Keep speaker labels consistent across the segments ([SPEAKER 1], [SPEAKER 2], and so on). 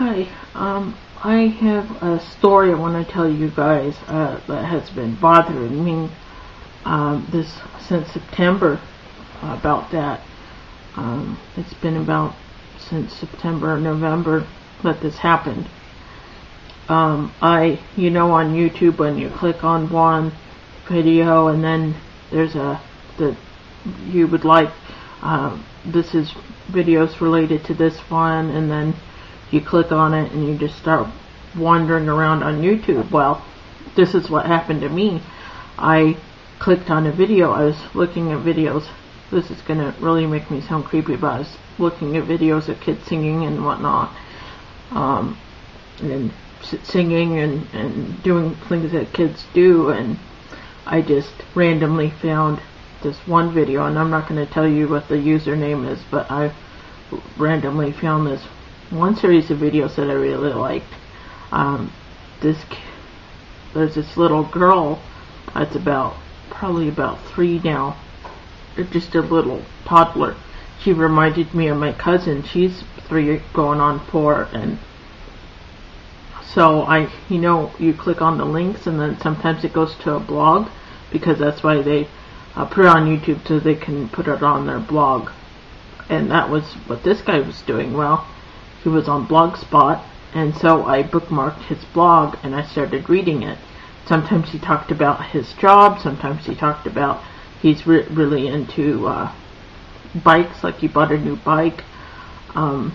[SPEAKER 1] Hi, I have a story I want to tell you guys that has been bothering me this since September about that. It's been about since September or November that this happened. On YouTube when you click on one video and then there's you would like this is videos related to this one, and then you click on it and you just start wandering around on YouTube. Well, this is what happened to me. I clicked on a video. I was looking at videos. This is gonna really make me sound creepy, but I was looking at videos of kids singing and whatnot, and singing and doing things that kids do, and I just randomly found this one video, and I'm not going to tell you what the username is, but I randomly found this one series of videos that I really liked. There's this little girl that's probably about 3 now, just a little toddler. She reminded me of my cousin. She's 3 going on 4, and so you click on the links and then sometimes it goes to a blog, because that's why they put it on YouTube, so they can put it on their blog. And that was what this guy was doing. Well, he was on Blogspot, and so I bookmarked his blog and I started reading it. Sometimes he talked about his job, sometimes he talked about he's really into bikes, like he bought a new bike, and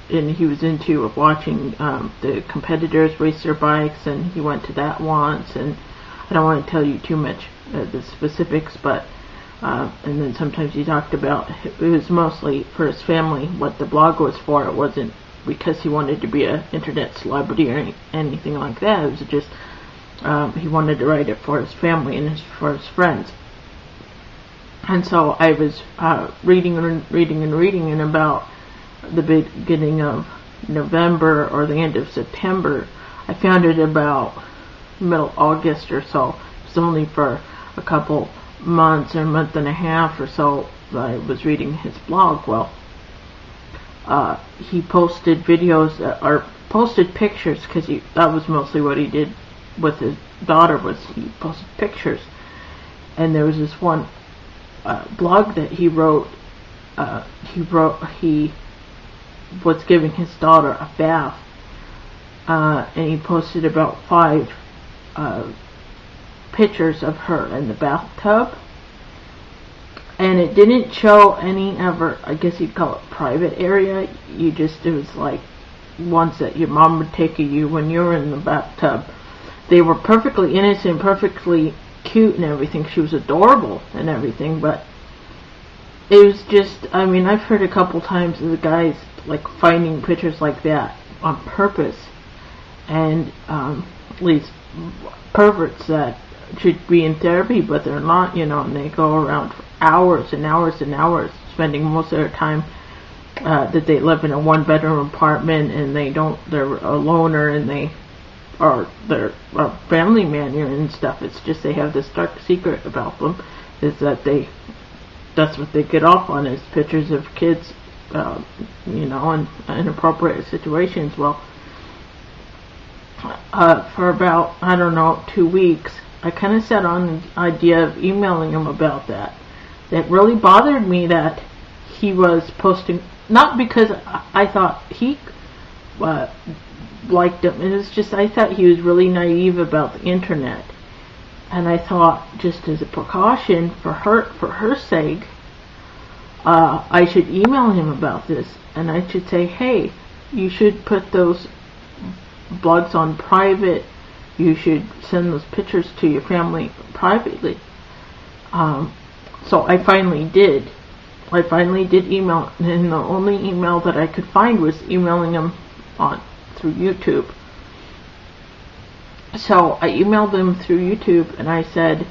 [SPEAKER 1] he was into watching the competitors race their bikes, and he went to that once, and I don't want to tell you too much the specifics, but and then sometimes he talked about, it was mostly for his family what the blog was for. It wasn't because he wanted to be an internet celebrity or anything like that. It was just he wanted to write it for his family and for his friends. And so I was reading, and about the beginning of November or the end of September, I found it about middle August or so. It was only for a couple months or a month and a half or so I was reading his blog. Well, he posted videos or posted pictures, because that was mostly what he did with his daughter, was he posted pictures. And there was this one blog that he wrote. He was giving his daughter a bath, and he posted about 5 pictures of her in the bathtub, and it didn't show any ever, I guess you'd call it, private area. It was like ones that your mom would take of you when you were in the bathtub. They were perfectly innocent, perfectly cute and everything. She was adorable and everything, but it was just, I've heard a couple times of the guys like finding pictures like that on purpose, and at least perverts that should be in therapy, but they're not, and they go around for hours and hours and hours, spending most of their time that they live in a 1-bedroom apartment, and they're a loner, and they're a family man and stuff. It's just they have this dark secret about them, is that that's what they get off on, is pictures of kids, in inappropriate situations. Well, for about, 2 weeks, I kind of set on the idea of emailing him about that. That really bothered me that he was posting, not because I thought he liked him. It was just, I thought he was really naive about the internet. And I thought, just as a precaution for her sake, I should email him about this, and I should say, hey, you should put those blogs on private. You should send those pictures to your family privately. So I finally did. Email, and the only email that I could find was emailing him through YouTube. So I emailed him through YouTube, and I said,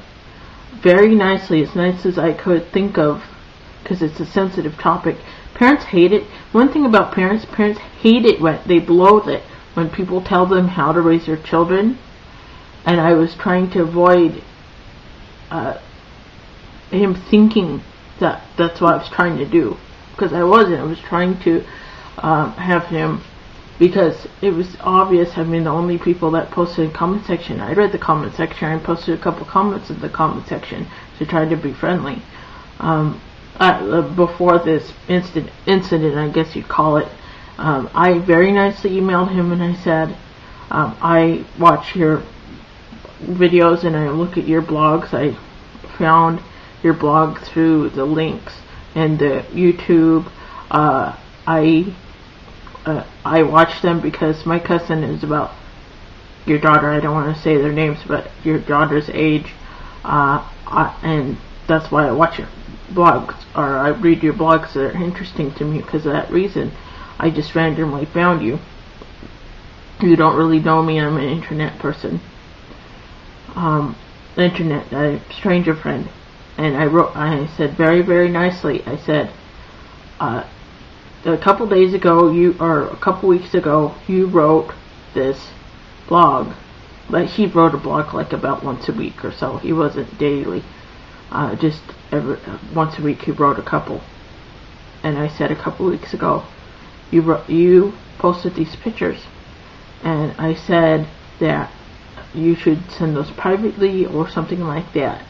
[SPEAKER 1] very nicely, as nice as I could think of, because it's a sensitive topic. Parents hate it. One thing about parents hate it when they bloat it, when people tell them how to raise their children. And I was trying to avoid him thinking that that's what I was trying to do, because I wasn't. I was trying to have him because it was obvious. I mean, the only people that posted in the comment section, I read the comment section. I posted a couple comments in the comment section to try to be friendly. Before this incident, I guess you'd call it, I very nicely emailed him and I said, I watch your videos and I look at your blogs. I found your blog through the links and the YouTube. I watch them because my cousin is about your daughter. I don't want to say their names, but your daughter's age, and that's why I watch your blogs, or I read your blogs. That are interesting to me because of that reason. I just randomly found you. You don't really know me. I'm an internet person. A stranger friend. And I said very, very nicely, I said, a couple days ago, a couple weeks ago, you wrote this blog. But he wrote a blog like about once a week or so. He wasn't daily. Just once a week he wrote a couple. And I said a couple weeks ago, you posted these pictures. And I said that you should send those privately or something like that.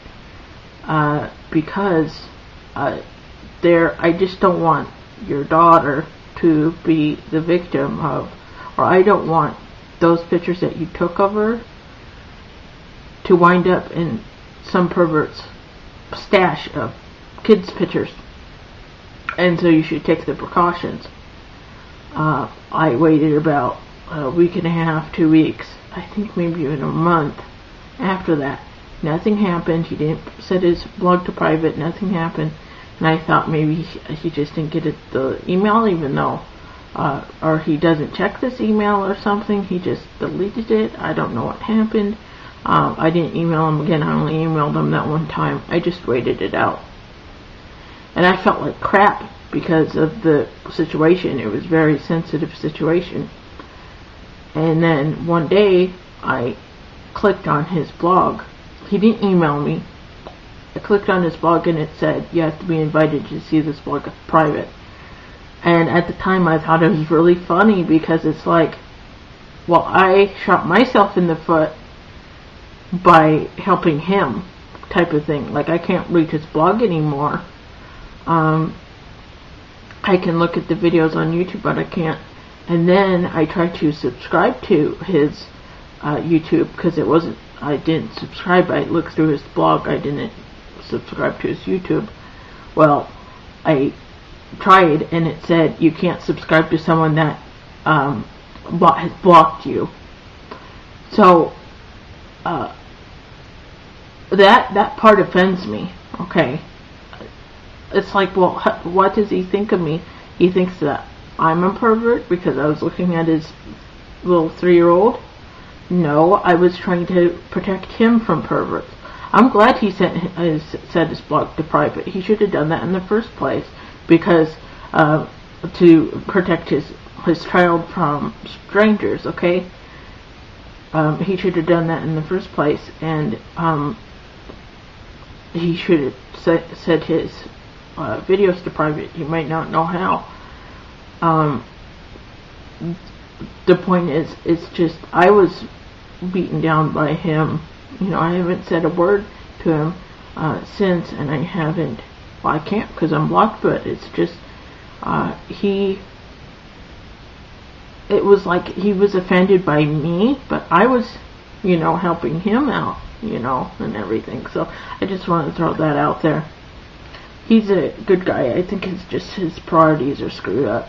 [SPEAKER 1] Because I just don't want your daughter to be the victim of, or I don't want those pictures that you took of her to wind up in some pervert's stash of kids' pictures. And so you should take the precautions. I waited about a week and a half, 2 weeks, I think maybe even a month after that. Nothing happened. He didn't set his blog to private. Nothing happened. And I thought maybe he just didn't get the email, even though, or he doesn't check this email or something. He just deleted it. I don't know what happened. I didn't email him again. I only emailed him that one time. I just waited it out. And I felt like crap because of the situation. It was a very sensitive situation. And then one day I clicked on his blog. He didn't email me. I clicked on his blog and it said, you have to be invited to see this blog private. And at the time I thought it was really funny because it's like, well, I shot myself in the foot by helping him type of thing. Like, I can't read his blog anymore. I can look at the videos on YouTube, but I can't. And then I tried to subscribe to his YouTube because I didn't subscribe. I looked through his blog. I didn't subscribe to his YouTube. Well, I tried and it said you can't subscribe to someone that has blocked you. So that part offends me. Okay, it's like, well, what does he think of me? He thinks that I'm a pervert because I was looking at his little 3-year-old. No, I was trying to protect him from perverts. I'm glad he set his blog to private. He should have done that in the first place because to protect his child from strangers. Okay, he should have done that in the first place, and he should have set his videos to private. You might not know how. The point is, it's just, I was beaten down by him. You know, I haven't said a word to him since, and I haven't, well, I can't because I'm blocked, but it's just, it was like he was offended by me, but I was, you know, helping him out, you know, and everything. So I just want to throw that out there. He's a good guy. I think it's just his priorities are screwed up.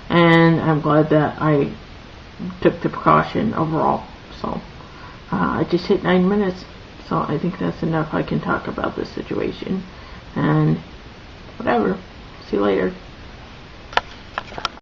[SPEAKER 1] And I'm glad that I took the precaution overall. So I just hit 9 minutes, so I think that's enough. I can talk about this situation and whatever. See you later.